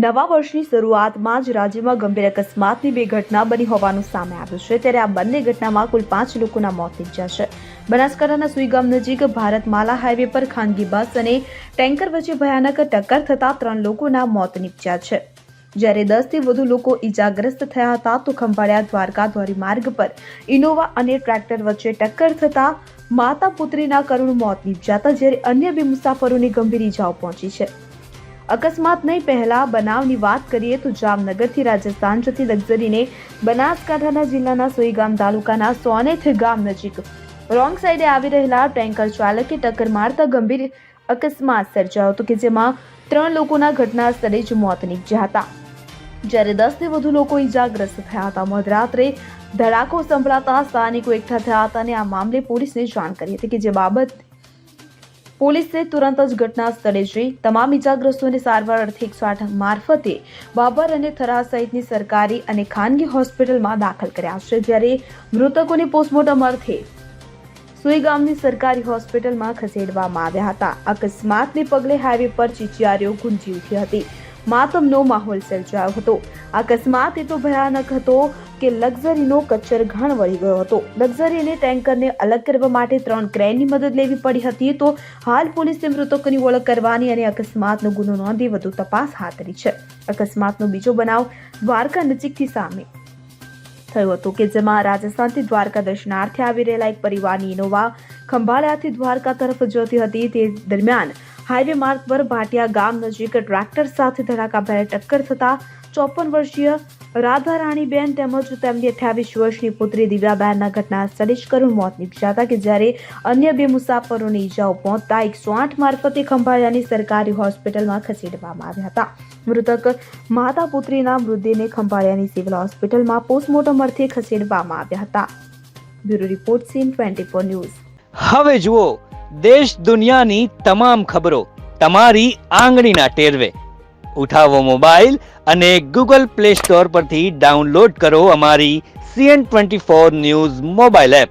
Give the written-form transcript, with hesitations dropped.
નવા વર્ષની શરૂઆતમાં જ રાજ્યમાં ગંભીર અકસ્માતની 2 ઘટના બની હોવાનું સામે આવ્યું છે। ત્યારે આ બંને ઘટનામાં કુલ 5 લોકોના મોત નીપજ્યા છે। બનાસકાંઠાના સુઈ ગામ નજીક ભારતમાલા હાઈવે પર ખાનગી બસ અને ટેન્કર વચ્ચે ભયાનક ટક્કર થતા 3 લોકોના મોત નીપજ્યા છે, જ્યારે 10 થી વધુ લોકો ઈજાગ્રસ્ત થયા હતા। તો ખંભાળિયા દ્વારકા ધોરીમાર્ગ પર ઇનોવા અને ટ્રેક્ટર વચ્ચે ટક્કર થતા માતા પુત્રીના કરુણ મોત નીપજ્યા હતા, જ્યારે અન્ય 2 મુસાફરોને ગંભીર ઈજાઓ પહોંચી છે। અકસ્માત નહીં પહેલા બનાવની વાત કરીએ તો જામનગરથી રાજસ્થાન જતી લક્ઝરીને બનાસકાંઠાના જિલ્લાના સોઈગામ તાલુકાના સોનેથ ગામ નજીક રોંગ સાઈડે આવી રહેલા ટેન્કર ચાલકે ટક્કર મારતા ગંભીર અકસ્માત સર્જાયો હતો, કે જેમાં 3 લોકોના ઘટના સ્થળે જ મોત નીપજ્યા હતા, જ્યારે 10 થી વધુ લોકો ઈજાગ્રસ્ત થયા હતા। મધરાત્રે ધડાકો સંભળાતા સ્થાનિકો એકઠા થયા હતા અને આ મામલે પોલીસને જાણ કરી હતી, કે જે બાબત પોલીસે તુરંત જ ઘટના સ્થળે જઈ તમામ ઈજાગ્રસ્તોને સારવાર અર્થે 108 મારફતે બાબર અને થરા સહિતની સરકારી અને ખાનગી હોસ્પિટલમાં દાખલ કર્યા છે, જ્યારે મૃતકોને પોસ્ટમોર્ટમ અર્થે સુઈ ગામની સરકારી હોસ્પિટલમાં ખસેડવામાં આવ્યા હતા। અકસ્માતને પગલે હાઈવે પર ચીચિયારીઓ ગુંજી ઉઠી હતી, માતમનો માહોલ સર્જાયો હતો। અકસ્માત એટલો ભયાનક હતો કે લક્ઝરીનો કચ્ચરઘાણ વળી ગયો હતો। લક્ઝરી અને ટેન્કરને અલગ કરવા માટે 3 ક્રેનની મદદ લેવી પડી હતી। તો હાલ પોલીસે મૃતકોની ઓળખ કરવાની અને અકસ્માતનો ગુનો નોંધી વધુ તપાસ હાથ ધરી છે। અકસ્માતનો બીજો બનાવ દ્વારકા નજીકથી સામે થયો હતો, કે જેમાં રાજસ્થાનથી દ્વારકા દર્શનાર્થે આવી રહેલા એક પરિવારની ઇનોવા ખંભાળિયાથી દ્વારકા તરફ જતી હતી। તે દરમિયાન હાઈવે માર્ગ પર ભાટિયા ગામ નજીક ટ્રેક્ટર સાથે ધડાકાભેર ટક્કર થતા 54 વર્ષીય રાધારાણીબેન તેમજ તેમની 28 વર્ષની પુત્રી દિવ્યાબેનના ઘટના સ્થળે જ કરુણ મોત નીપજ્યા હતા, કે જ્યારે અન્ય 2 મુસાફરોને ઈજાઓ પહોંચતા 108 મારફતે ખંભાળિયાની સરકારી હોસ્પિટલમાં ખસેડવામાં આવ્યા હતા। મૃતક માતા પુત્રીના મૃતદેહને ખંભાળિયાની સિવિલ હોસ્પિટલમાં પોસ્ટમોર્ટમ અર્થે ખસેડવામાં આવ્યા હતા। Bureau report scene 24 news. હવે જુઓ દેશ દુનિયાની તમામ ખબરો તમારી આંગળીના ટેરવે। ઉઠાવો મોબાઈલ અને ગૂગલ પ્લે સ્ટોર પરથી ડાઉનલોડ કરો અમારી CN24 ન્યૂઝ મોબાઈલ એપ।